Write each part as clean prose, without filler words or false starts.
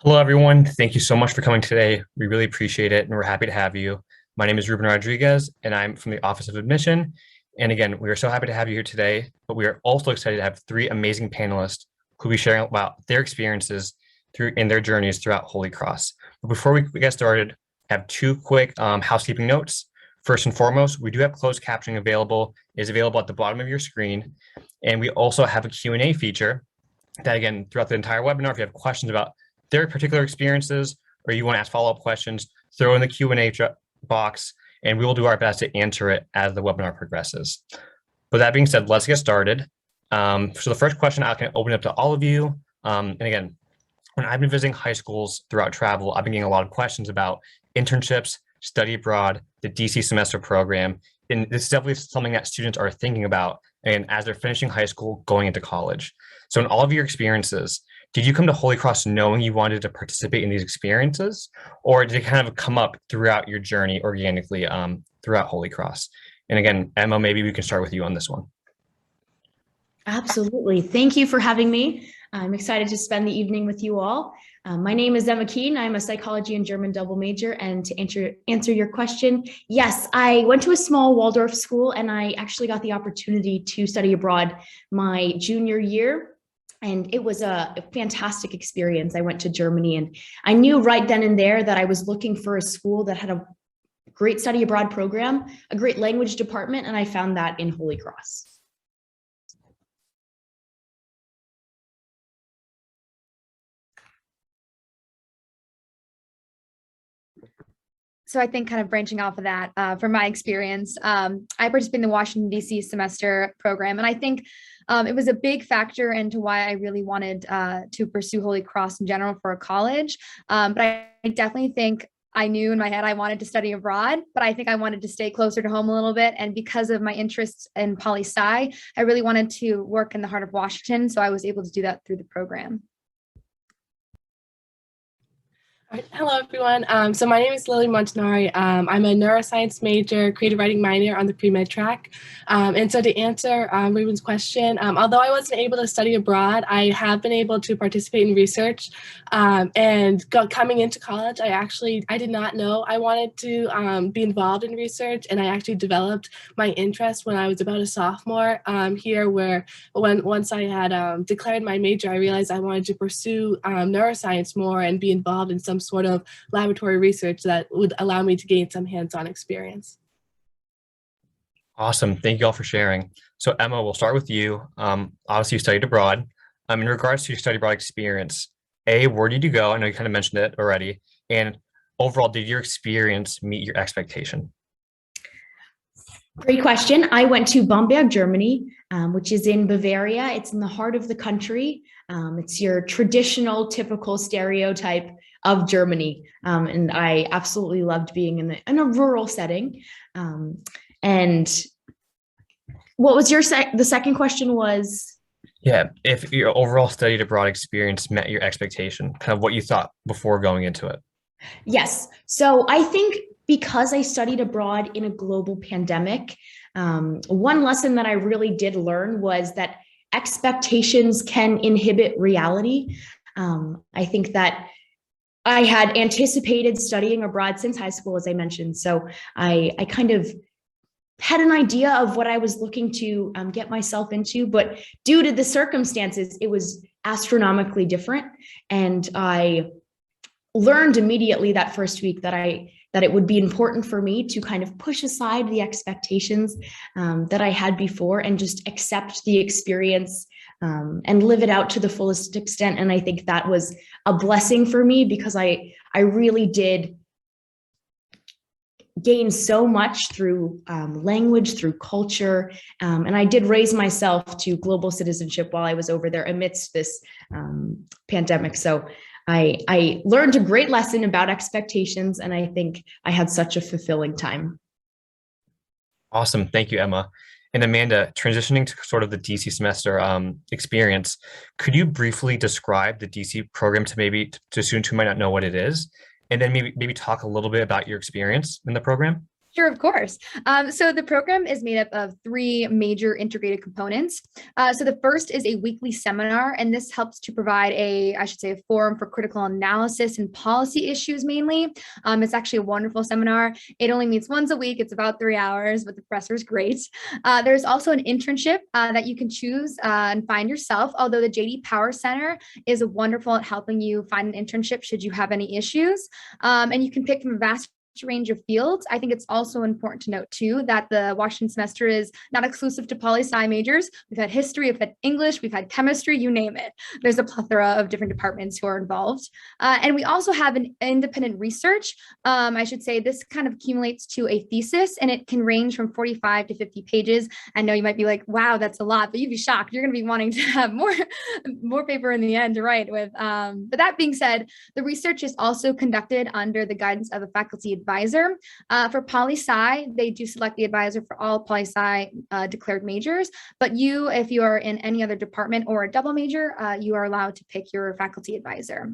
Hello, everyone. Thank you so much for coming today. We really appreciate it, and we're happy to have you. My name is Ruben Rodriguez, and I'm from the Office of Admission. And again, we are so happy to have you here today, but we are also excited to have three amazing panelists who will be sharing about their experiences through in their journeys throughout Holy Cross. But before we get started, I have two quick housekeeping notes. First and foremost, we do have closed captioning available. It is available at the bottom of your screen. And we also have a Q&A feature that, again, throughout the entire webinar, if you have questions about their particular experiences or you want to ask follow-up questions, throw in the Q&A box and we will do our best to answer it as the webinar progresses. With that being said, let's get started. So the first question I can open up to all of you. And again, when I've been visiting high schools throughout travel, I've been getting a lot of questions about internships, study abroad, the DC semester program. And this is definitely something that students are thinking about and as they're finishing high school, going into college. So in all of your experiences, did you come to Holy Cross knowing you wanted to participate in these experiences, or did it kind of come up throughout your journey organically throughout Holy Cross? And again, Emma, maybe we can start with you on this one. Absolutely. Thank you for having me. I'm excited to spend the evening with you all. My name is Emma Keen. I'm a psychology and German double major. And to answer your question, yes, I went to a small Waldorf school and I actually got the opportunity to study abroad my junior year. And it was a fantastic experience. I went to Germany and I knew right then and there that I was looking for a school that had a great study abroad program, a great language department, and I found that in Holy Cross. So I think kind of branching off of that, from my experience, I participated in the Washington, D.C. semester program. And I think it was a big factor into why I really wanted to pursue Holy Cross in general for a college. But I definitely think I knew in my head I wanted to study abroad, but I think I wanted to stay closer to home a little bit. And because of my interests in poli-sci, I really wanted to work in the heart of Washington. So I was able to do that through the program. Hello, everyone. So my name is Lily Montanari. I'm a neuroscience major, creative writing minor on the pre-med track. And so to answer Ruben's question, although I wasn't able to study abroad, I have been able to participate in research. Coming into college, I did not know I wanted to be involved in research. And I actually developed my interest when I was about a sophomore here, where once I had declared my major, I realized I wanted to pursue neuroscience more and be involved in some sort of laboratory research that would allow me to gain some hands-on experience. Awesome. Thank you all for sharing. So Emma, we'll start with you. Obviously you studied abroad. In regards to your study abroad experience, where did you go? I know you kind of mentioned it already. And overall, did your experience meet your expectation? Great question. I went to Bamberg, Germany, which is in Bavaria. It's in the heart of the country. It's your traditional, typical stereotype of Germany. And I absolutely loved being in a rural setting. And what was the second question was? Yeah, if your overall studied abroad experience met your expectation, kind of what you thought before going into it. Yes. So I think because I studied abroad in a global pandemic, one lesson that I really did learn was that expectations can inhibit reality. I think that I had anticipated studying abroad since high school, as I mentioned. So I kind of had an idea of what I was looking to get myself into, but due to the circumstances, it was astronomically different. And I learned immediately that first week that it would be important for me to kind of push aside the expectations that I had before and just accept the experience and live it out to the fullest extent. And I think that was a blessing for me because I really did gain so much through language, through culture. And I did raise myself to global citizenship while I was over there amidst this pandemic. So I learned a great lesson about expectations, and I think I had such a fulfilling time. Awesome. Thank you, Emma. And Amanda, transitioning to sort of the DC semester experience, could you briefly describe the DC program to students who might not know what it is? And then maybe talk a little bit about your experience in the program? Sure, of course. So the program is made up of three major integrated components. So the first is a weekly seminar, and this helps to provide I should say, a forum for critical analysis and policy issues mainly. It's actually a wonderful seminar. It only meets once a week. It's about 3 hours, but the professor is great. There's also an internship that you can choose and find yourself, although the JD Power Center is wonderful at helping you find an internship should you have any issues. And you can pick from a vast range of fields. I think it's also important to note too that the Washington semester is not exclusive to poli-sci majors. We've had history, we've had English, we've had chemistry, you name it. There's a plethora of different departments who are involved. And we also have an independent research. I should say this kind of accumulates to a thesis, and it can range from 45 to 50 pages. I know you might be like, wow, that's a lot, but you'd be shocked. You're going to be wanting to have more paper in the end to write with. But that being said, the research is also conducted under the guidance of a faculty advisor. For poli-sci, they do select the advisor for all poli-sci declared majors, but if you are in any other department or a double major, you are allowed to pick your faculty advisor.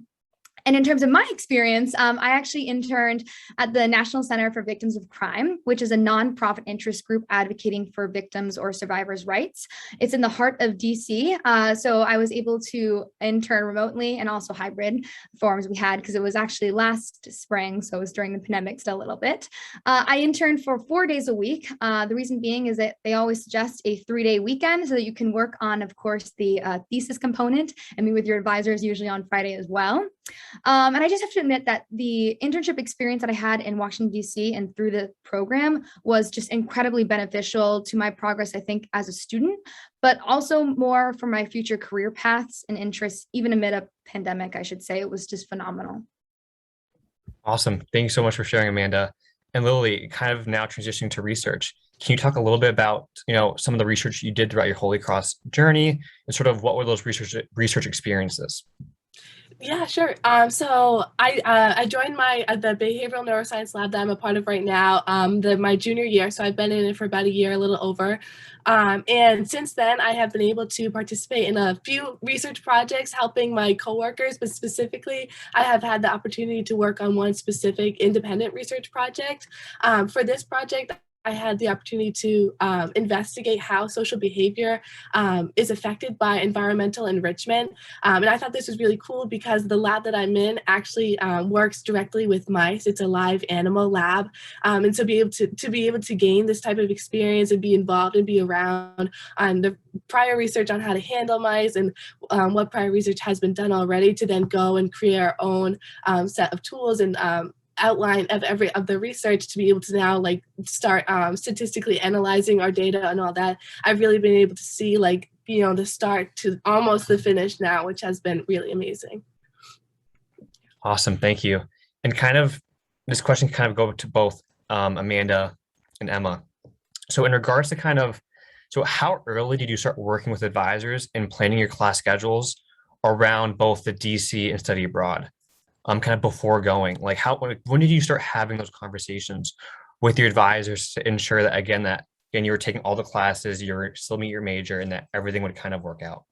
And in terms of my experience, I actually interned at the National Center for Victims of Crime, which is a nonprofit interest group advocating for victims or survivors' rights. It's in the heart of DC. So I was able to intern remotely and also hybrid forms we had because it was actually last spring. So it was during the pandemic still a little bit. I interned for 4 days a week. The reason being is that they always suggest a 3-day weekend so that you can work on, of course, the thesis component and meet with your advisors usually on Friday as well. And I just have to admit that the internship experience that I had in Washington, D.C. and through the program was just incredibly beneficial to my progress, I think, as a student, but also more for my future career paths and interests, even amid a pandemic, I should say. It was just phenomenal. Awesome. Thank you so much for sharing, Amanda. And Lily, kind of now transitioning to research. Can you talk a little bit about, some of the research you did throughout your Holy Cross journey and sort of what were those research experiences? Yeah, sure. So I joined the behavioral neuroscience lab that I'm a part of right now, my junior year. So I've been in it for about a year, a little over. And since then, I have been able to participate in a few research projects helping my coworkers, but specifically, I have had the opportunity to work on one specific independent research project. For this project, I had the opportunity to investigate how social behavior is affected by environmental enrichment. And I thought this was really cool because the lab that I'm in actually works directly with mice. It's a live animal lab. And so be able to gain this type of experience and be involved and be around the prior research on how to handle mice and what prior research has been done already to then go and create our own set of tools and outline of the research to be able to now start statistically analyzing our data and all that. I've really been able to see the start to almost the finish now, which has been really amazing. Awesome. Thank you. And this question can go to both Amanda and Emma. So in regards to so how early did you start working with advisors and planning your class schedules around both the DC and study abroad? Before going, when did you start having those conversations with your advisors to ensure that again you were taking all the classes, you're still meet your major, and that everything would work out?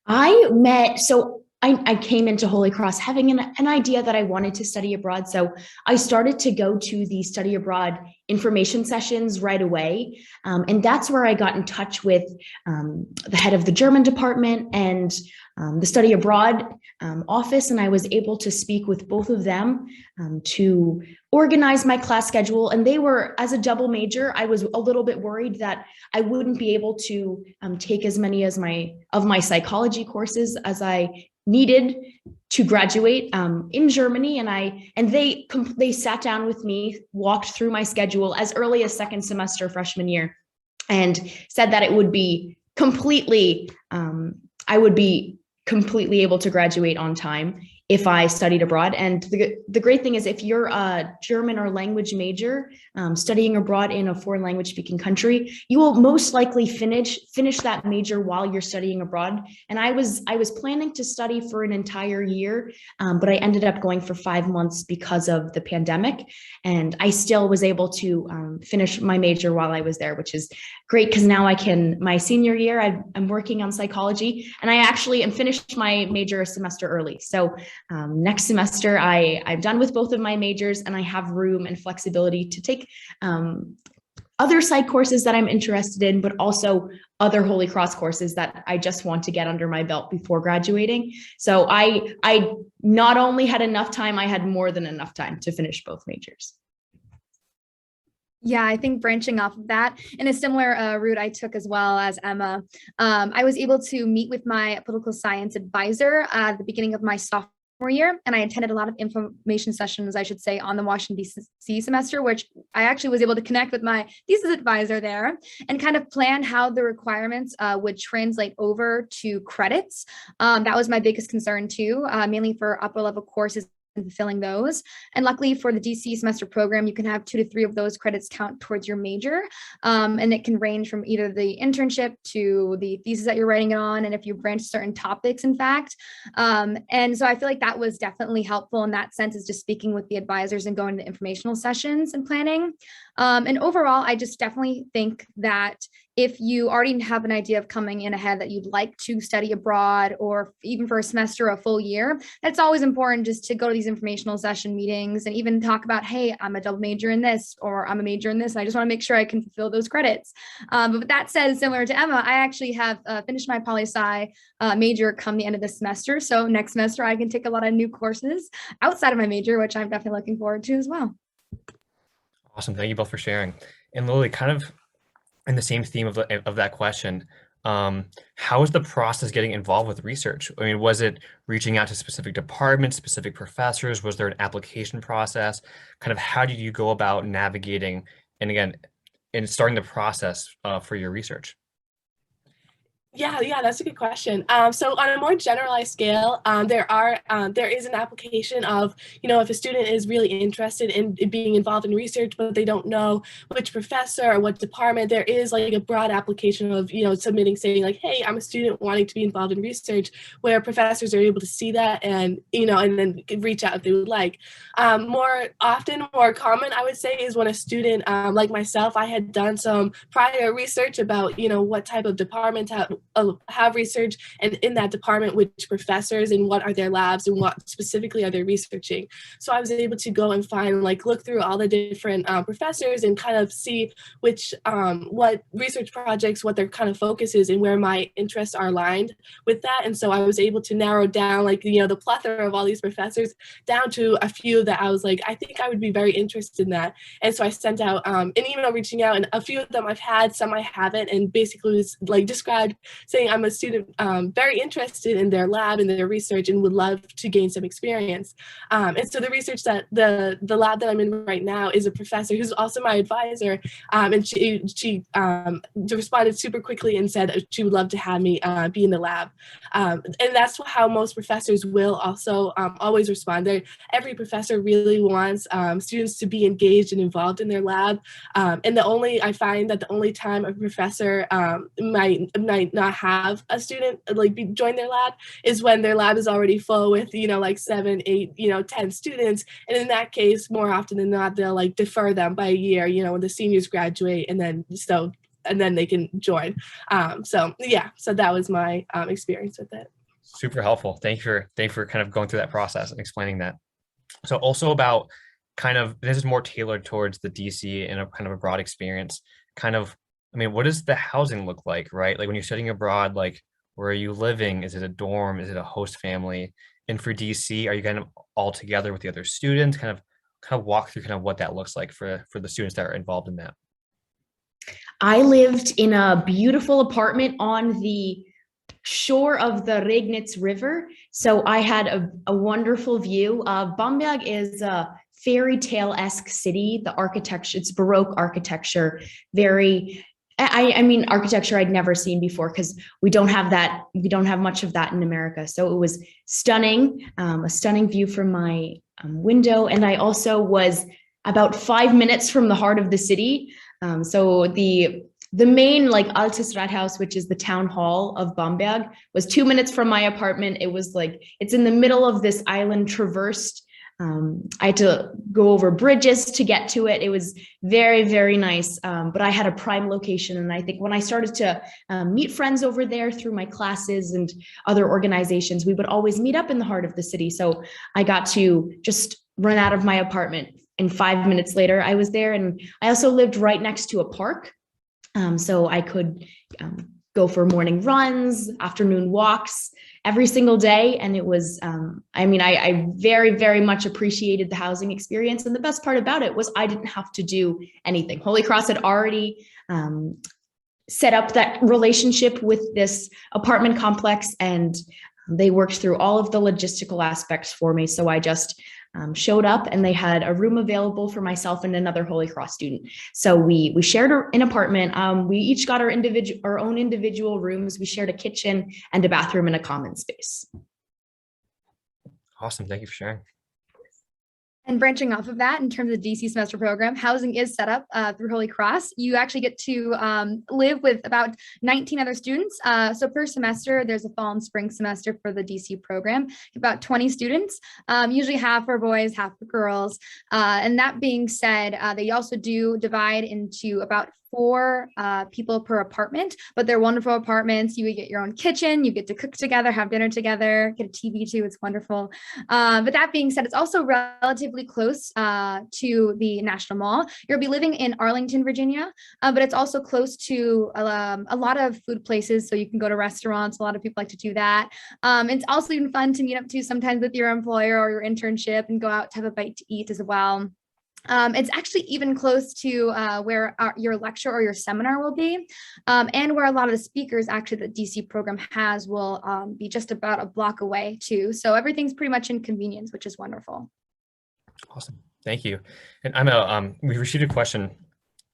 I came into Holy Cross having an idea that I wanted to study abroad. So I started to go to the study abroad information sessions right away. And that's where I got in touch with the head of the German department and the study abroad office. And I was able to speak with both of them to organize my class schedule. And they were, as a double major, I was a little bit worried that I wouldn't be able to take as many of my psychology courses as I needed to graduate in Germany. And they sat down with me, walked through my schedule as early as second semester freshman year, and said that it would be I would be completely able to graduate on time if I studied abroad. And the great thing is if you're a German or language major studying abroad in a foreign language speaking country, you will most likely finish that major while you're studying abroad. And I was planning to study for an entire year, but I ended up going for 5 months because of the pandemic. And I still was able to finish my major while I was there, which is great because now my senior year, I'm working on psychology, and I actually am finished my major a semester early. So next semester, I'm done with both of my majors and I have room and flexibility to take other side courses that I'm interested in, but also other Holy Cross courses that I just want to get under my belt before graduating. So I not only had enough time, I had more than enough time to finish both majors. Yeah, I think branching off of that, in a similar route I took as well as Emma, I was able to meet with my political science advisor at the beginning of my sophomore year, and I attended a lot of information sessions, I should say, on the Washington DC semester, which I actually was able to connect with my thesis advisor there and kind of plan how the requirements would translate over to credits. That was my biggest concern too, mainly for upper level courses and fulfilling those. And luckily for the DC semester program, you can have 2 to 3 of those credits count towards your major. And it can range from either the internship to the thesis that you're writing it on, and if you branch certain topics, in fact. And so I feel like that was definitely helpful in that sense, is just speaking with the advisors and going to informational sessions and planning. And overall, I just definitely think that if you already have an idea of coming in ahead that you'd like to study abroad, or even for a semester or a full year, that's always important, just to go to these informational session meetings and even talk about, hey, I'm a double major in this, or I'm a major in this, and I just want to make sure I can fulfill those credits. But with that said, similar to Emma, I actually have finished my poli-sci major come the end of this semester. So next semester, I can take a lot of new courses outside of my major, which I'm definitely looking forward to as well. Awesome. Thank you both for sharing. And Lily, kind of in the same theme of that question, how is the process getting involved with research? I mean, was it reaching out to specific departments, specific professors? Was there an application process? Kind of how did you go about navigating, and again, in starting the process for your research? Yeah, that's a good question. So on a more generalized scale, there is an application of, if a student is really interested in being involved in research, but they don't know which professor or what department, there is like a broad application of, submitting, saying like, hey, I'm a student wanting to be involved in research, where professors are able to see that and, and then reach out if they would like. More common, I would say, is when a student, like myself, I had done some prior research about, what type of departments have research, and in that department, which professors and what are their labs and what specifically are they researching. So I was able to go and find, look through all the different professors and kind of see which, what research projects, what their kind of focus is and where my interests are aligned with that. And so I was able to narrow down, the plethora of all these professors down to a few that I was like, I think I would be very interested in that. And so I sent out an email reaching out, and a few of them I've had, some I haven't, and basically was described saying I'm a student very interested in their lab and their research and would love to gain some experience. And so the research that the lab that I'm in right now is a professor who's also my advisor, and she responded super quickly and said she would love to have me be in the lab. And that's how most professors will also always respond. Every professor really wants students to be engaged and involved in their lab. And I find that the only time a professor might not have a student join their lab is when their lab is already full with 7, 8, 10 students, and in that case, more often than not, they'll defer them by a year, when the seniors graduate, and then they can join. So that was my experience with it. Super helpful. Thank you for kind of going through that process and explaining that. So also about this is more tailored towards the DC and a kind of a broad experience. What does the housing look like, right? Like when you're studying abroad, where are you living? Is it a dorm? Is it a host family? And for DC, are you kind of all together with the other students? Kind of walk through what that looks like for the students that are involved in that. I lived in a beautiful apartment on the shore of the Regnitz River. So I had a wonderful view. Bamberg is a fairy tale-esque city. The architecture, it's Baroque architecture, architecture I'd never seen before, because we don't have that. We don't have much of that in America. So it was stunning, a stunning view from my window. And I also was about 5 minutes from the heart of the city. So the main Altes Rathaus, which is the town hall of Bamberg, was 2 minutes from my apartment. It was it's in the middle of this island traversed I had to go over bridges to get to it. It was very, very nice. But I had a prime location. And I think when I started to meet friends over there through my classes and other organizations, we would always meet up in the heart of the city. So I got to just run out of my apartment, and 5 minutes later I was there. And I also lived right next to a park. So I could go for morning runs, afternoon walks every single day. And it was, I very, very much appreciated the housing experience. And the best part about it was I didn't have to do anything. Holy Cross had already set up that relationship with this apartment complex, and they worked through all of the logistical aspects for me. So I just showed up, and they had a room available for myself and another Holy Cross student. So we shared an apartment. We each got our own individual rooms. We shared a kitchen and a bathroom and a common space. Awesome. Thank you for sharing. And branching off of that, in terms of DC semester program, housing is set up through Holy Cross. You actually get to live with about 19 other students. So per semester, there's a fall and spring semester for the DC program, about 20 students, usually half are boys, half are girls. And that being said, they also do divide into about 4 people per apartment, but they're wonderful apartments. You would get your own kitchen, you get to cook together, have dinner together, get a TV too. It's wonderful. But that being said, it's also relatively close to the National Mall. You'll be living in Arlington, Virginia, but it's also close to a lot of food places. So you can go to restaurants. A lot of people like to do that. It's also even fun to meet up to sometimes with your employer or your internship and go out to have a bite to eat as well. It's actually even close to where your lecture or your seminar will be, and where a lot of the speakers actually that DC program has will be just about a block away too. So everything's pretty much in convenience, which is wonderful. Awesome. Thank you. And we received a question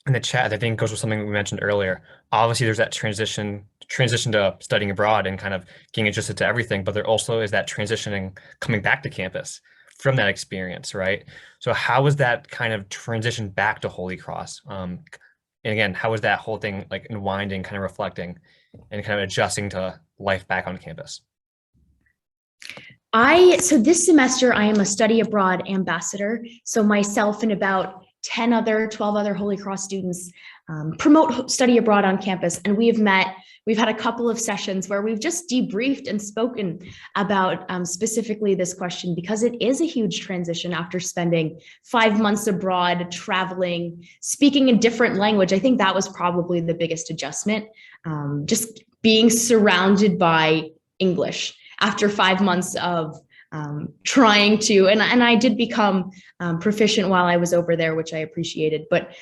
in the chat that I think goes with something we mentioned earlier. Obviously, there's that transition to studying abroad and kind of getting adjusted to everything, but there also is that transitioning coming back to campus from that experience, right? So how was that kind of transition back to Holy Cross? And again, how was that whole thing like unwinding, kind of reflecting and kind of adjusting to life back on campus? So this semester, I am a study abroad ambassador. So myself and about 12 other Holy Cross students promote study abroad on campus. And we've had a couple of sessions where we've just debriefed and spoken about specifically this question, because it is a huge transition after spending 5 months abroad, traveling, speaking a different language. I think that was probably the biggest adjustment, just being surrounded by English after 5 months of trying to, and I did become proficient while I was over there, which I appreciated. But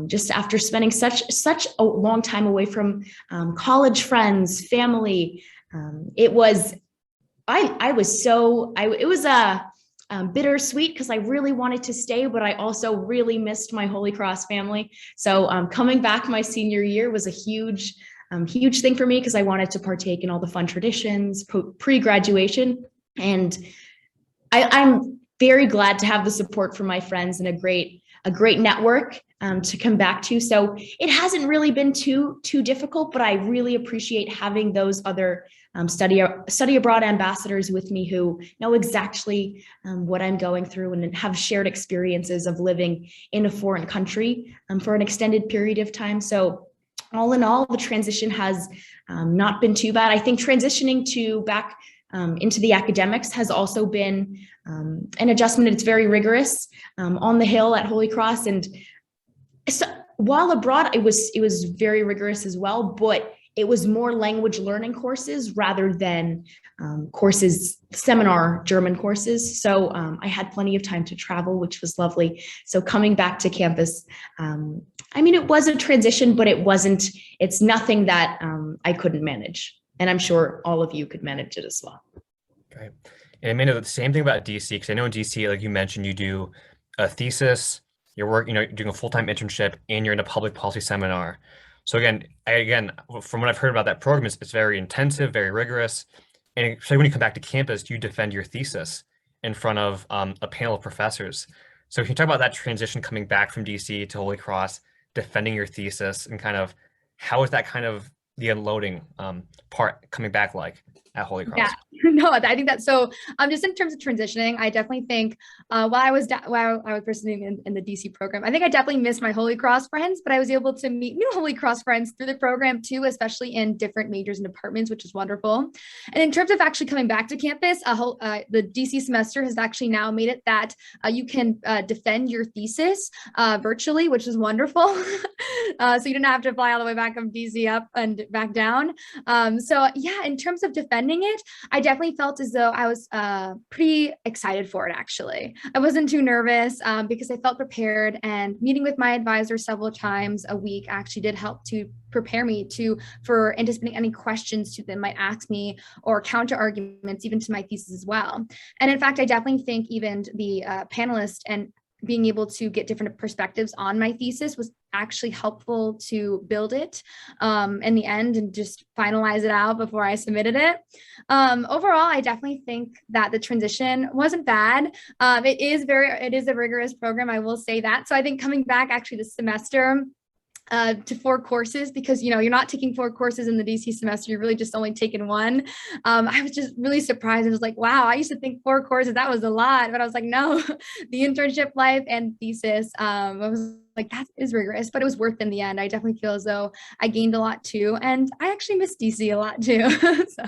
just after spending such a long time away from college friends, family, it was bittersweet because I really wanted to stay, but I also really missed my Holy Cross family. So coming back my senior year was a huge thing for me, because I wanted to partake in all the fun traditions pre-graduation. And I'm very glad to have the support from my friends and a great network to come back to. So it hasn't really been too difficult, but I really appreciate having those other study abroad ambassadors with me who know exactly what I'm going through and have shared experiences of living in a foreign country for an extended period of time. So all in all, the transition has not been too bad. I think transitioning back into the academics has also been an adjustment. It's very rigorous on the Hill at Holy Cross, and so while abroad, it was very rigorous as well. But it was more language learning courses rather than seminar German courses. So I had plenty of time to travel, which was lovely. So coming back to campus, it was a transition, but it's nothing that I couldn't manage. And I'm sure all of you could manage it as well. Great. And I know the same thing about DC, because I know in DC, like you mentioned, you do a thesis, you're doing a full-time internship, and you're in a public policy seminar. So again, from what I've heard about that program, it's very intensive, very rigorous. And especially when you come back to campus, you defend your thesis in front of a panel of professors. So can you talk about that transition coming back from DC to Holy Cross, defending your thesis, and kind of how is that kind of the unloading part coming back like at Holy Cross? Yeah, no, I think that's so. Just in terms of transitioning, I definitely think while I was pursuing in the DC program, I think I definitely missed my Holy Cross friends, but I was able to meet new Holy Cross friends through the program too, especially in different majors and departments, which is wonderful. And in terms of actually coming back to campus, the DC semester has actually now made it that you can defend your thesis virtually, which is wonderful. So you didn't have to fly all the way back from DC up and back down. So yeah, in terms of defending it, I definitely felt as though I was pretty excited for it, actually. I wasn't too nervous because I felt prepared, and meeting with my advisor several times a week actually did help to prepare me for anticipating any questions that might ask me, or counter arguments even to my thesis as well. And in fact, I definitely think even the panelists and being able to get different perspectives on my thesis was actually helpful to build it in the end and just finalize it out before I submitted it. Overall, I definitely think that the transition wasn't bad. It is a rigorous program, I will say that. So I think coming back actually this semester to 4 courses, because you're not taking 4 courses in the DC semester, you're really just only taking 1. I was just really surprised. I was like, wow, I used to think 4 courses, that was a lot, but I was like, no, the internship life and thesis, I was like, that is rigorous, but it was worth it in the end. I definitely feel as though I gained a lot too, and I actually miss DC a lot too. So.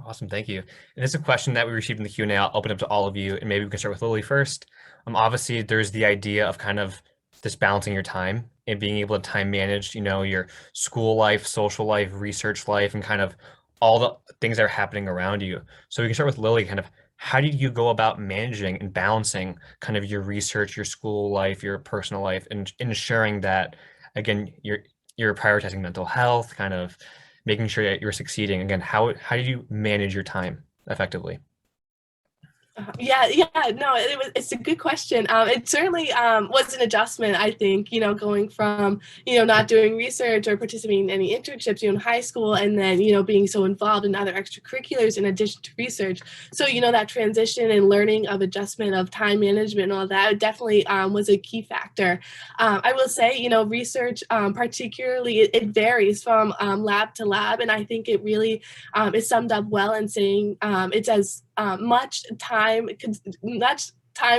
Awesome, thank you. And it's a question that we received in the Q&A. I'll open up to all of you, and maybe we can start with Lily first. Obviously, there's the idea of kind of this balancing your time and being able to time manage, your school life, social life, research life, and kind of all the things that are happening around you. So we can start with Lily. Kind of, how did you go about managing and balancing kind of your research, your school life, your personal life, and ensuring that, again, you're prioritizing mental health, kind of making sure that you're succeeding? Again, how did you manage your time effectively? Yeah, no, it's a good question. It certainly was an adjustment, I think, going from, not doing research or participating in any internships, in high school, and then, being so involved in other extracurriculars in addition to research. So, that transition and learning of adjustment of time management and all that definitely was a key factor. I will say, research, particularly, it varies from lab to lab, and I think it really is summed up well in saying it's as much time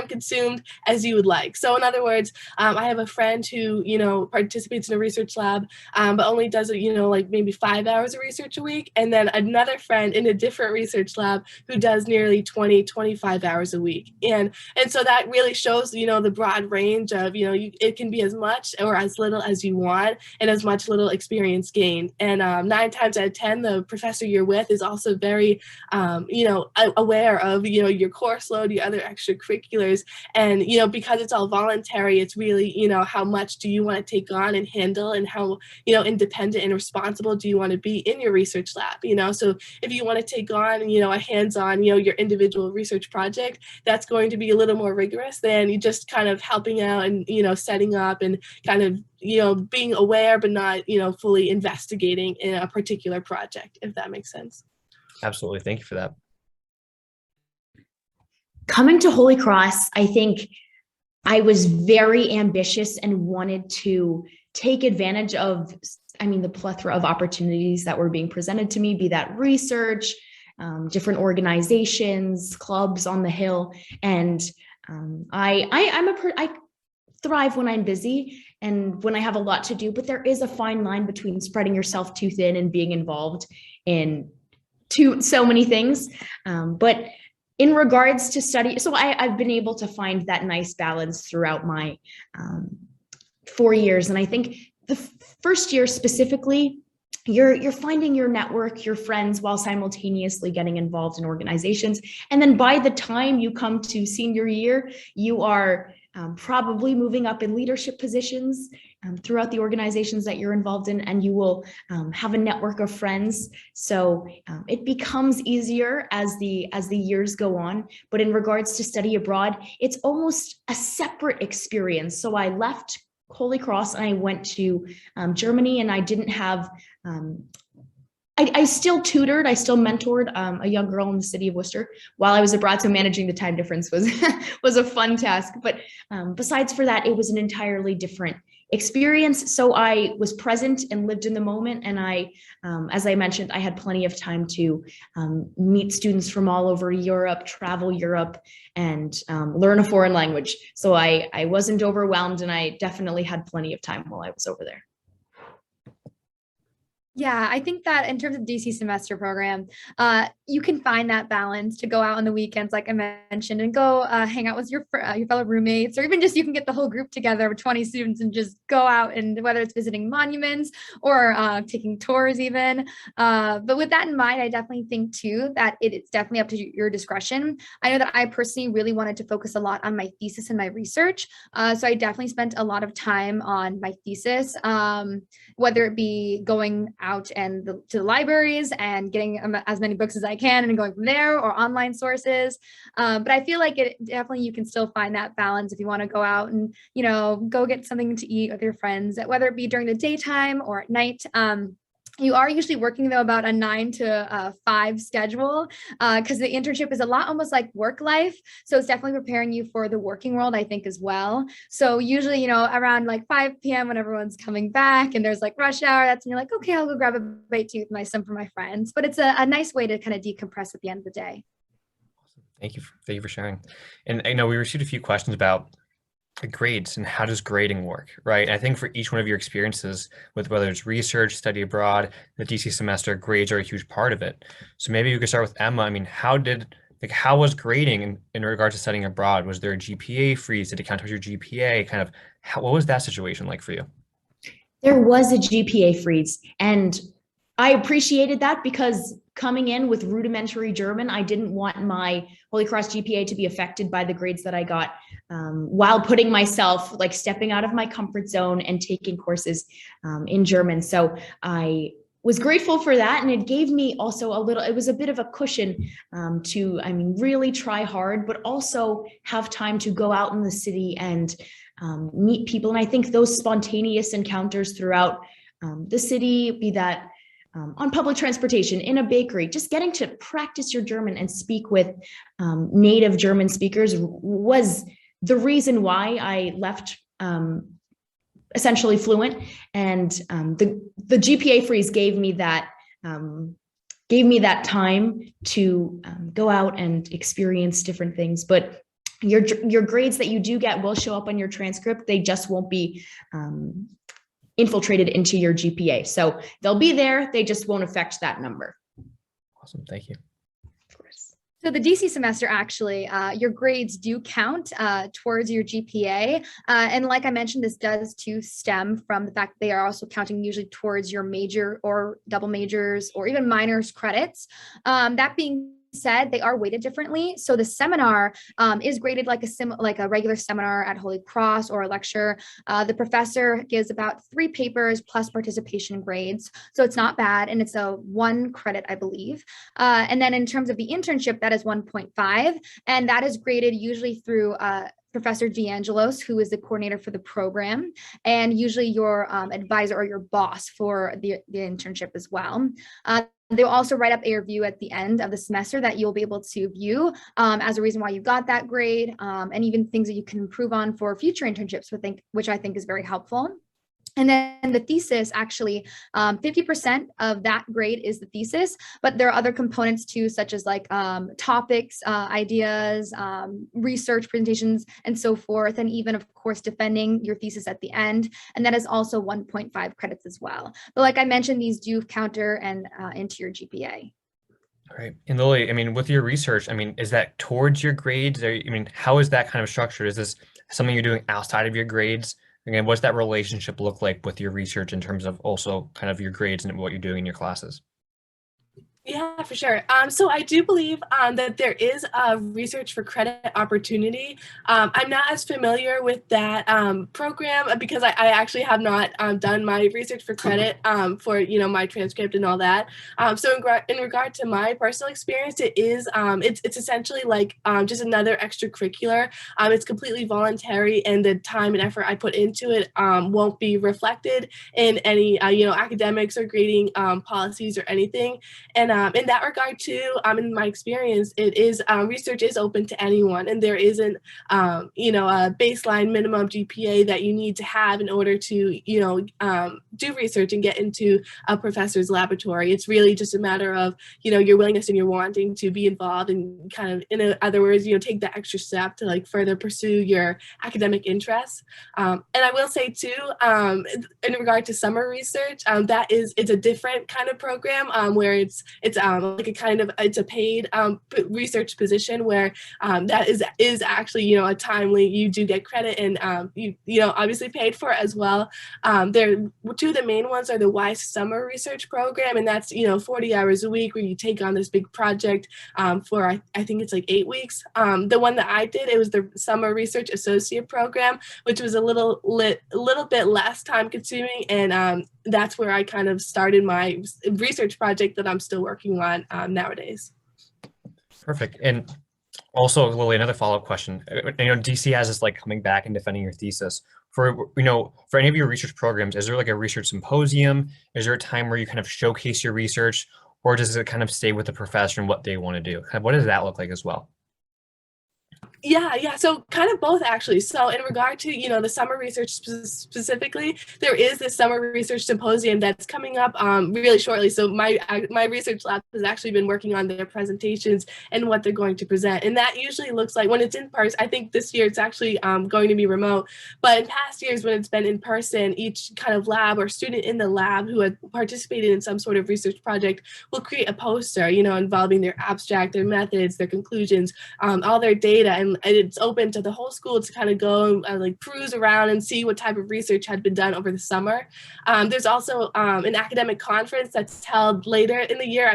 consumed as you would like. So in other words, I have a friend who, participates in a research lab, but only does it, like maybe 5 hours of research a week. And then another friend in a different research lab who does nearly 25 hours a week. And so that really shows, the broad range of, it can be as much or as little as you want, and as much little experience gained. And 9 times out of 10, the professor you're with is also very, aware of, your course load, your other extracurriculars. And, because it's all voluntary, it's really, how much do you want to take on and handle, and how, independent and responsible do you want to be in your research lab? So if you want to take on, a hands-on, your individual research project, that's going to be a little more rigorous than you just kind of helping out and, setting up and kind of, being aware, but not, fully investigating in a particular project, if that makes sense. Absolutely. Thank you for that. Coming to Holy Cross, I think I was very ambitious and wanted to take advantage of, the plethora of opportunities that were being presented to me, be that research, different organizations, clubs on the Hill. And I thrive when I'm busy and when I have a lot to do, but there is a fine line between spreading yourself too thin and being involved in so many things. But in regards to study, so I've been able to find that nice balance throughout my 4 years. And I think the first year specifically, you're finding your network, your friends, while simultaneously getting involved in organizations. And then by the time you come to senior year, you are probably moving up in leadership positions throughout the organizations that you're involved in, and you will have a network of friends. So it becomes easier as the years go on. But in regards to study abroad, it's almost a separate experience. So I left Holy Cross and I went to Germany, and I didn't have I still tutored, I still mentored a young girl in the city of Worcester while I was abroad. So managing the time difference was was a fun task. But besides for that, it was an entirely different experience. So I was present and lived in the moment. And I, as I mentioned, I had plenty of time to meet students from all over Europe, travel Europe, and learn a foreign language. So I wasn't overwhelmed, and I definitely had plenty of time while I was over there. Yeah, I think that in terms of DC semester program, you can find that balance to go out on the weekends, like I mentioned, and go hang out with your fellow roommates, or even just you can get the whole group together with 20 students and just go out, and whether it's visiting monuments or taking tours even. But with that in mind, I definitely think too that it's definitely up to your discretion. I know that I personally really wanted to focus a lot on my thesis and my research. So I definitely spent a lot of time on my thesis, whether it be going out and to the libraries and getting as many books as I can and going from there, or online sources. But I feel like it definitely, you can still find that balance if you want to go out and, go get something to eat with your friends, whether it be during the daytime or at night. You are usually working though about a 9 to 5 schedule, because the internship is a lot almost like work life. So it's definitely preparing you for the working world, I think, as well. So usually, around like 5 p.m. when everyone's coming back and there's like rush hour, that's when you're like, okay, I'll go grab a bite to eat with some for my friends. But it's a nice way to kind of decompress at the end of the day. Thank you for sharing. And I know we received a few questions about grades and how does grading work, right? I think for each one of your experiences, with whether it's research, study abroad, the DC semester, grades are a huge part of it. So maybe you could start with Emma. I mean, how was grading in regards to studying abroad? Was there a GPA freeze? Did it count towards your GPA? What was that situation like for you? There was a GPA freeze, and I appreciated that, because coming in with rudimentary German, I didn't want my Holy Cross GPA to be affected by the grades that I got, while putting myself, like, stepping out of my comfort zone and taking courses in German. So I was grateful for that. And it gave me also it was a bit of a cushion to, really try hard, but also have time to go out in the city and meet people. And I think those spontaneous encounters throughout the city, be that on public transportation, in a bakery, just getting to practice your German and speak with native German speakers, was the reason why I left essentially fluent. And the GPA freeze gave me that time to go out and experience different things. But your grades that you do get will show up on your transcript. They just won't be infiltrated into your GPA. So they'll be there, they just won't affect that number. Awesome, thank you. Of course. So the DC semester, actually, your grades do count towards your GPA. And like I mentioned, this does too stem from the fact that they are also counting usually towards your major or double majors or even minors credits. That being said, they are weighted differently. So the seminar is graded like a regular seminar at Holy Cross or a lecture. The professor gives about 3 papers plus participation grades. So it's not bad. And it's a 1 credit, I believe. And then in terms of the internship, that is 1.5. And that is graded usually through Professor D'Angelos, who is the coordinator for the program, and usually your advisor or your boss for the internship as well. They'll also write up a review at the end of the semester that you'll be able to view as a reason why you got that grade, and even things that you can improve on for future internships, which I think is very helpful. And then the thesis, actually, 50% of that grade is the thesis, but there are other components too, such as like topics, ideas, research presentations, and so forth. And even, of course, defending your thesis at the end. And that is also 1.5 credits as well. But like I mentioned, these do counter and into your GPA. All right. And Lily, with your research, is that towards your grades? How is that kind of structured? Is this something you're doing outside of your grades? Again, what's that relationship look like with your research in terms of also kind of your grades and what you're doing in your classes? Yeah, for sure. So I do believe that there is a research for credit opportunity. I'm not as familiar with that program because I actually have not done my research for credit for my transcript and all that. So in regard to my personal experience, it is it's essentially like just another extracurricular. It's completely voluntary, and the time and effort I put into it won't be reflected in any academics or grading policies or anything. And in that regard too, in my experience, it is research is open to anyone, and there isn't a baseline minimum GPA that you need to have in order to do research and get into a professor's laboratory. It's really just a matter of your willingness and your wanting to be involved and kind of, in other words, take that extra step to like further pursue your academic interests. And I will say too, in regard to summer research, it's a different kind of program where it's like it's a paid research position where that is actually a timely, you do get credit and obviously paid for it as well. Two of the main ones are the WISE summer research program, and that's 40 hours a week where you take on this big project for I think it's like 8 weeks. The one that I did, it was the summer research associate program, which was a little bit less time consuming, and that's where I kind of started my research project that I'm still working on nowadays. Perfect. And also, Lily, another follow-up question. DC has this like coming back and defending your thesis. For any of your research programs, is there like a research symposium? Is there a time where you kind of showcase your research, or does it kind of stay with the professor and what they want to do? What does that look like as well? Yeah. So kind of both, actually. So in regard to, the summer research specifically, there is this summer research symposium that's coming up really shortly. So my research lab has actually been working on their presentations and what they're going to present. And that usually looks like, when it's in person, I think this year it's actually going to be remote. But in past years, when it's been in person, each kind of lab or student in the lab who had participated in some sort of research project will create a poster, involving their abstract, their methods, their conclusions, all their data. And it's open to the whole school to kind of go like cruise around and see what type of research had been done over the summer. There's also an academic conference that's held later in the year.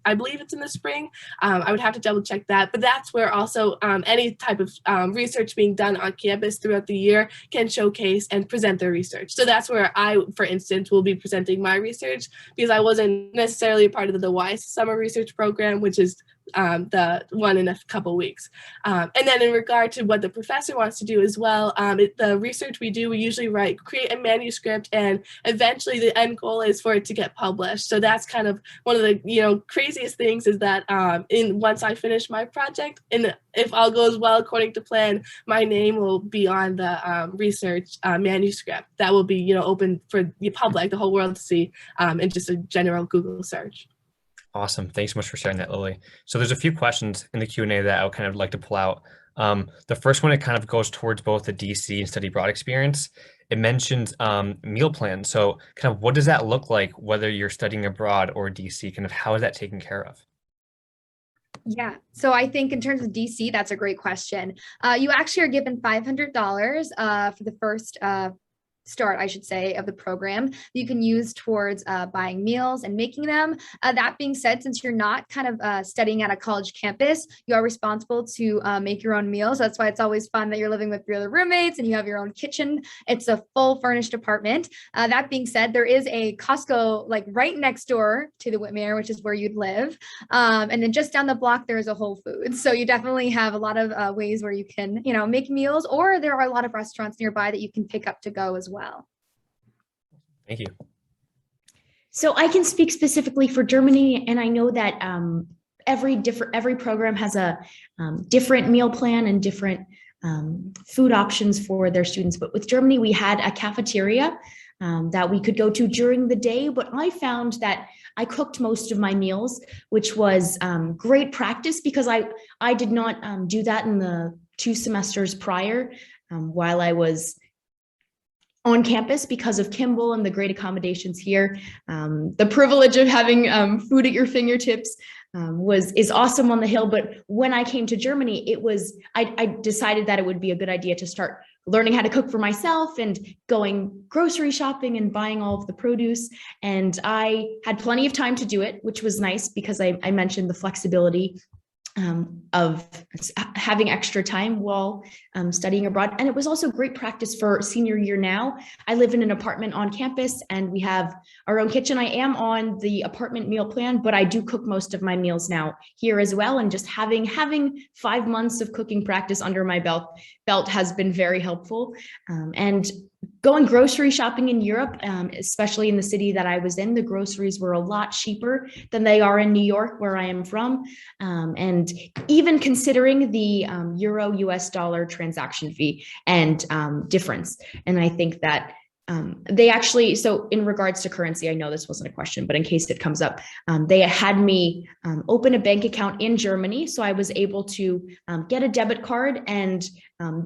I believe it's in the spring. I would have to double check that, but that's where also any type of research being done on campus throughout the year can showcase and present their research. So that's where I, for instance, will be presenting my research, because I wasn't necessarily a part of the WISE summer research program, which is the one in a couple weeks. And then in regard to what the professor wants to do as well, the research we do, we usually create a manuscript, and eventually the end goal is for it to get published. So that's kind of one of the craziest things, is that once I finish my project, and if all goes well according to plan, my name will be on the research manuscript that will be open for the public, the whole world to see, in just a general Google search. Awesome. Thanks so much for sharing that, Lily. So there's a few questions in the Q&A that I would kind of like to pull out. The first one, it kind of goes towards both the DC and study abroad experience. It mentions meal plans. So kind of what does that look like, whether you're studying abroad or DC? Kind of how is that taken care of? Yeah, so I think in terms of DC, that's a great question. You actually are given $500 for the first start, I should say, of the program you can use towards buying meals and making them. That being said, since you're not kind of studying at a college campus, you are responsible to make your own meals. That's why it's always fun that you're living with your other roommates and you have your own kitchen. It's a full furnished apartment. That being said, there is a Costco like right next door to the Whitmere, which is where you'd live. And then just down the block, there is a Whole Foods. So you definitely have a lot of ways where you can, make meals, or there are a lot of restaurants nearby that you can pick up to go as well. Thank you. So I can speak specifically for Germany, and I know that every program has a different meal plan and different food options for their students. But with Germany, we had a cafeteria that we could go to during the day. But I found that I cooked most of my meals, which was great practice, because I did not do that in the 2 semesters prior while I was on campus because of Kimball and the great accommodations here. The privilege of having food at your fingertips is awesome on the Hill. But when I came to Germany, I decided that it would be a good idea to start learning how to cook for myself and going grocery shopping and buying all of the produce. And I had plenty of time to do it, which was nice, because I mentioned the flexibility of having extra time while studying abroad. And it was also great practice for senior year. Now I live in an apartment on campus and we have our own kitchen. I am on the apartment meal plan, but I do cook most of my meals now here as well. And just having 5 months of cooking practice under my belt has been very helpful. And going grocery shopping in Europe, especially in the city that I was in, the groceries were a lot cheaper than they are in New York, where I am from. And even considering the euro US dollar transaction fee and difference. And I think that they actually, so in regards to currency, I know this wasn't a question, but in case it comes up, they had me open a bank account in Germany. So I was able to get a debit card, and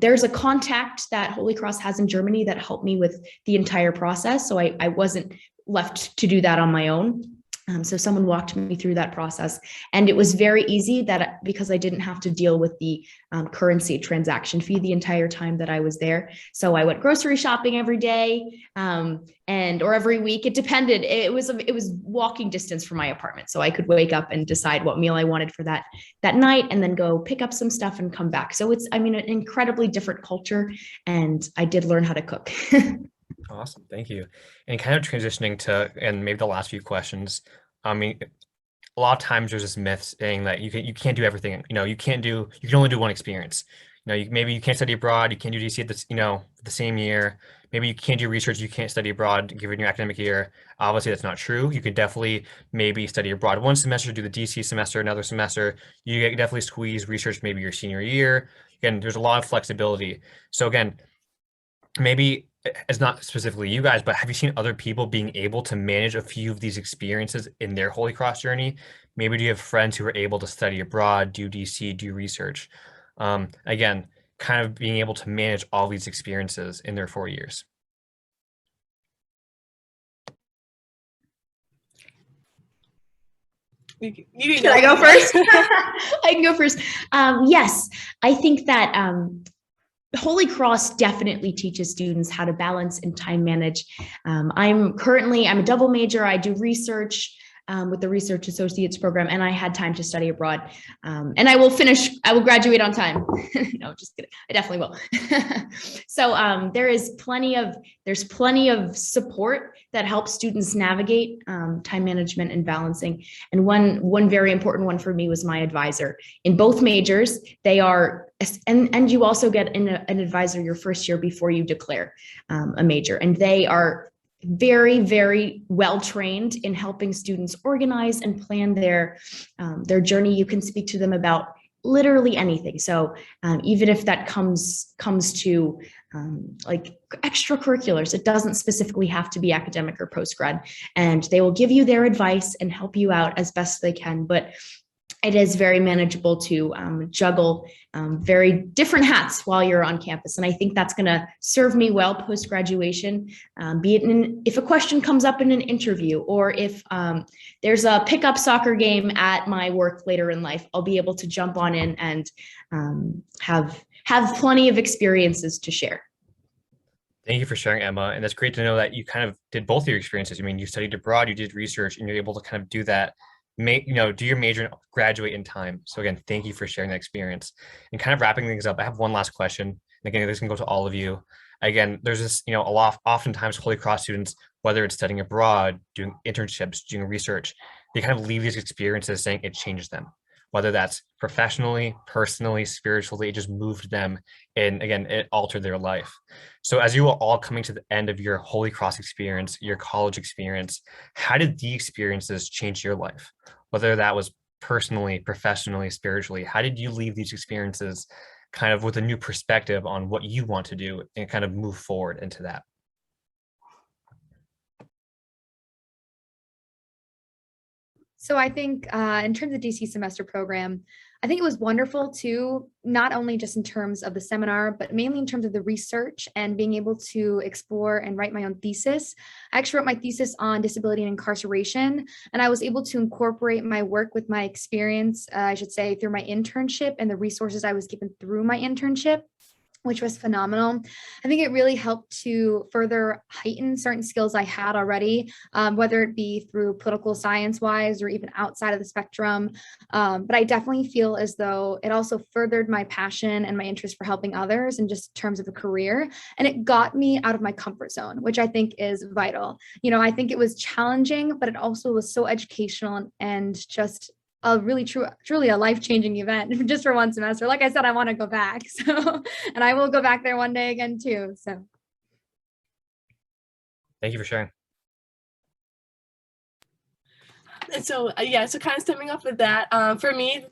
there's a contact that Holy Cross has in Germany that helped me with the entire process. So I wasn't left to do that on my own. So someone walked me through that process, and it was very easy that because I didn't have to deal with the currency transaction fee the entire time that I was there. So I went grocery shopping every day, or every week. It depended. It was walking distance from my apartment, so I could wake up and decide what meal I wanted for that night, and then go pick up some stuff and come back. So it's, I mean, an incredibly different culture, and I did learn how to cook. Awesome, thank you. And kind of transitioning to, and maybe the last few questions. I mean, a lot of times there's this myth saying that you can't do everything. You can only do one experience. Maybe you can't study abroad. You can't do DC at the same year. Maybe you can't do research. You can't study abroad given your academic year. Obviously, that's not true. You could definitely maybe study abroad one semester, do the DC semester, another semester. You can definitely squeeze research maybe your senior year. Again, there's a lot of flexibility. So again, maybe it's not specifically you guys, but have you seen other people being able to manage a few of these experiences in their Holy Cross journey? Maybe do you have friends who are able to study abroad, do DC, do research? Again, kind of being able to manage all these experiences in their 4 years. Can I go first? I can go first. Yes, I think that Holy Cross definitely teaches students how to balance and time manage. I'm a double major. I do research with the Research Associates program, and I had time to study abroad. And I will graduate on time. No, just kidding. I definitely will. So there's plenty of support that helps students navigate time management and balancing. And one very important one for me was my advisor. In both majors, they are, and you also get an advisor your first year before you declare a major, and they are very, very well trained in helping students organize and plan their journey. You can speak to them about literally anything. So even if that comes to like extracurriculars, it doesn't specifically have to be academic or post-grad, and they will give you their advice and help you out as best they can. But it is very manageable to juggle very different hats while you're on campus. And I think that's going to serve me well post-graduation, be it if a question comes up in an interview, or if there's a pickup soccer game at my work later in life, I'll be able to jump on in and have plenty of experiences to share. Thank you for sharing, Emma. And it's great to know that you kind of did both of your experiences. I mean, you studied abroad, you did research, and you're able to kind of do that, do your major and graduate in time. So again, thank you for sharing that experience. And kind of wrapping things up, I have one last question. And again, this can go to all of you. Again, there's this, oftentimes Holy Cross students, whether it's studying abroad, doing internships, doing research, they kind of leave these experiences saying it changed them. Whether that's professionally, personally, spiritually, it just moved them, and again, it altered their life. So as you are all coming to the end of your Holy Cross experience, your college experience, how did the experiences change your life? Whether that was personally, professionally, spiritually, how did you leave these experiences kind of with a new perspective on what you want to do and kind of move forward into that? So I think in terms of DC semester program, I think it was wonderful too, not only just in terms of the seminar, but mainly in terms of the research and being able to explore and write my own thesis. I actually wrote my thesis on disability and incarceration, and I was able to incorporate my work with my experience, I should say, through my internship and the resources I was given through my internship, which was phenomenal. I think it really helped to further heighten certain skills I had already, whether it be through political science wise or even outside of the spectrum. But I definitely feel as though it also furthered my passion and my interest for helping others in just terms of a career. And it got me out of my comfort zone, which I think is vital. I think it was challenging, but it also was so educational and just a really truly a life-changing event just for one semester. Like I said, I want to go back. So, and I will go back there one day again too. So. Thank you for sharing. And so, yeah, so kind of stemming off of that, for me,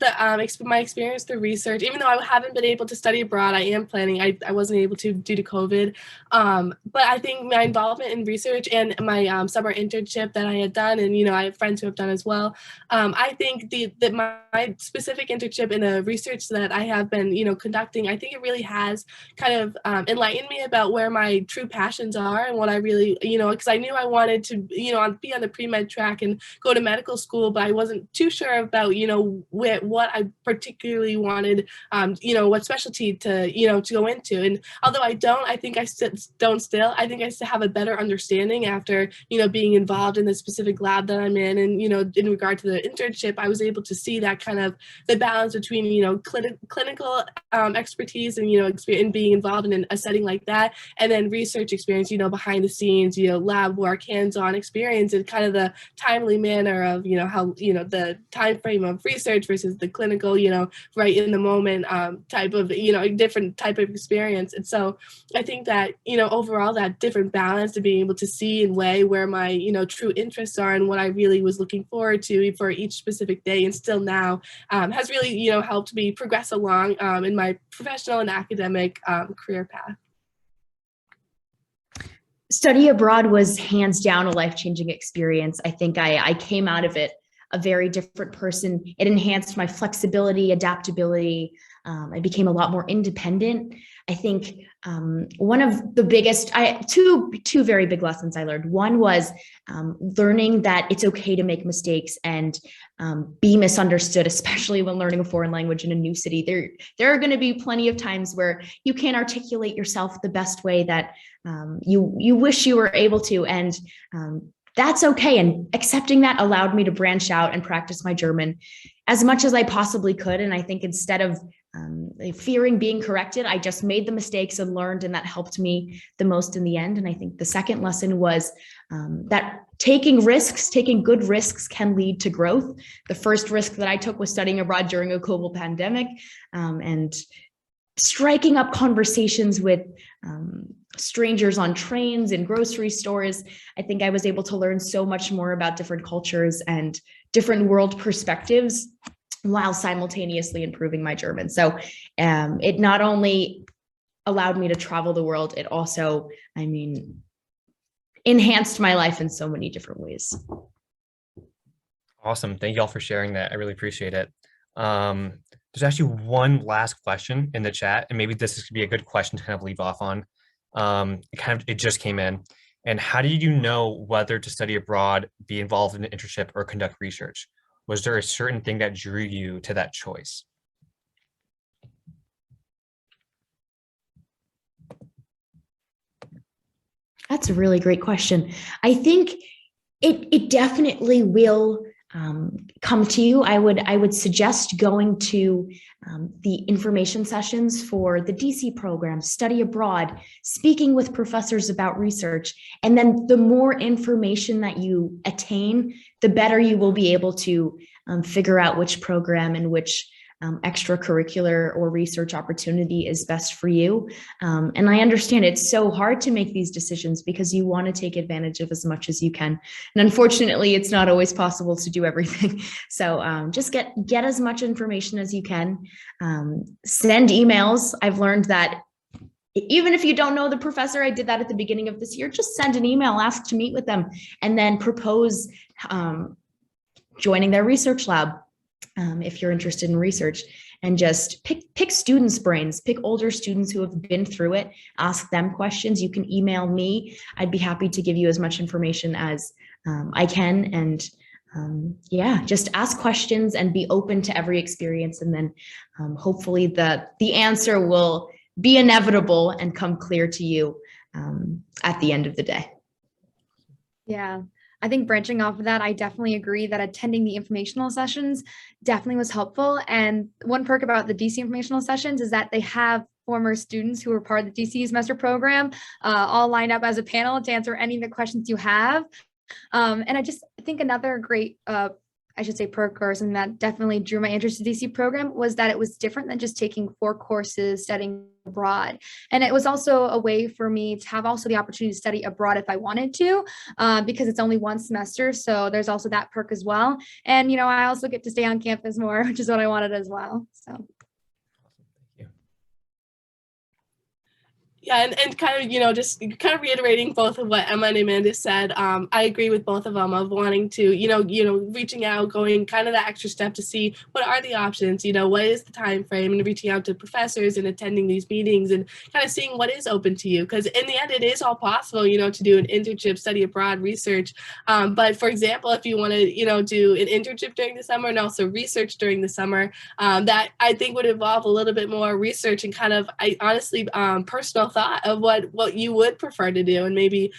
my experience through research, even though I haven't been able to study abroad, I am planning. I wasn't able to due to COVID. But I think my involvement in research and my summer internship that I had done, and, I have friends who have done as well. I think that my specific internship in the research that I have been, conducting, I think it really has kind of enlightened me about where my true passions are and what I really, because I knew I wanted to, be on the pre-med track and go to medical school, but I wasn't too sure about, what I particularly wanted, what specialty to go into. And although I think I still have a better understanding after, being involved in the specific lab that I'm in. And, in regard to the internship, I was able to see that kind of the balance between, clinical expertise and, and being involved in a setting like that. And then research experience, behind the scenes, lab work, hands-on experience, and kind of the timely manner of, how, the time frame of research versus the clinical, right in the moment type of, different type of experience. And so I think that, overall that different balance to being able to see and weigh where my, true interests are and what I really was looking forward to for each specific day and still now has really, helped me progress along in my professional and academic career path. Study abroad was hands down a life-changing experience. I think I came out of it a very different person. It enhanced my flexibility, adaptability. I became a lot more independent. I think one of the biggest, two very big lessons I learned. One was learning that it's okay to make mistakes and be misunderstood, especially when learning a foreign language in a new city. There are going to be plenty of times where you can't articulate yourself the best way that you wish you were able to, and that's okay. And accepting that allowed me to branch out and practice my German as much as I possibly could. And I think instead of fearing being corrected, I just made the mistakes and learned, and that helped me the most in the end. And I think the second lesson was that taking good risks can lead to growth. The first risk that I took was studying abroad during a global pandemic, and striking up conversations with strangers on trains and grocery stores. I think I was able to learn so much more about different cultures and different world perspectives while simultaneously improving my German. So it not only allowed me to travel the world, it also, enhanced my life in so many different ways. Awesome. Thank you all for sharing that. I really appreciate it. There's actually one last question in the chat, and maybe this could be a good question to kind of leave off on. It just came in. And how do you know whether to study abroad, be involved in an internship, or conduct research? Was there a certain thing that drew you to that choice? That's a really great question. I think it definitely will come to you. I would suggest going to the information sessions for the DC program, study abroad, speaking with professors about research. And then the more information that you attain, the better you will be able to figure out which program and which extracurricular or research opportunity is best for you. And I understand it's so hard to make these decisions because you want to take advantage of as much as you can. And unfortunately, it's not always possible to do everything. So just get as much information as you can. Send emails. I've learned that even if you don't know the professor, I did that at the beginning of this year, just send an email, ask to meet with them, and then propose joining their research lab. If you're interested in research, and just pick students' brains, pick older students who have been through it, ask them questions. You can email me. I'd be happy to give you as much information as I can. And yeah, just ask questions and be open to every experience. And then hopefully the answer will be inevitable and come clear to you at the end of the day. Yeah. I think branching off of that, I definitely agree that attending the informational sessions definitely was helpful. And one perk about the DC informational sessions is that they have former students who were part of the DC semester program all lined up as a panel to answer any of the questions you have. And I just think another great I should say perk or something that definitely drew my interest to DC program was that it was different than just taking 4 courses studying abroad. And it was also a way for me to have also the opportunity to study abroad if I wanted to, because it's only 1 semester. So there's also that perk as well. And, you know, I also get to stay on campus more, which is what I wanted as well. So. Yeah, and kind of, you know, just kind of reiterating both of what Emma and Amanda said, I agree with both of them of wanting to, reaching out, going kind of that extra step to see what are the options, what is the time frame, and reaching out to professors and attending these meetings and kind of seeing what is open to you. Because in the end, it is all possible, to do an internship, study abroad, research. But for example, if you want to, do an internship during the summer and also research during the summer, that I think would involve a little bit more research and kind of, personal thought of what you would prefer to do, and maybe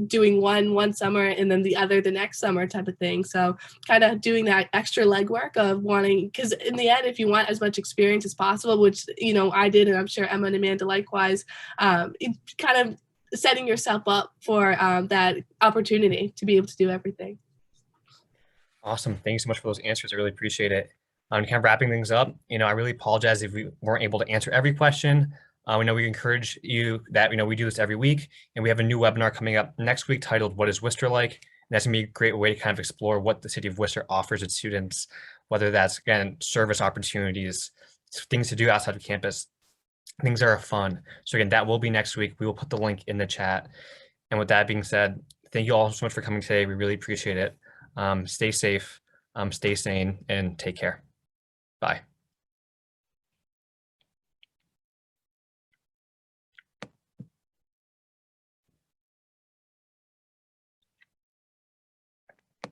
doing one summer and then the other the next summer type of thing. So kind of doing that extra legwork of wanting, because in the end, if you want as much experience as possible, which I did, and I'm sure Emma and Amanda likewise, it kind of setting yourself up for that opportunity to be able to do everything. Awesome. Thank you so much for those answers. I really appreciate it. Kind of wrapping things up, I really apologize if we weren't able to answer every question. We know we encourage you that, we do this every week, and we have a new webinar coming up next week titled What is Worcester Like? And that's gonna be a great way to kind of explore what the city of Worcester offers its students, whether that's, again, service opportunities, things to do outside of campus, things that are fun. So again, that will be next week. We will put the link in the chat. And with that being said, thank you all so much for coming today. We really appreciate it. Stay safe, stay sane, and take care. Bye.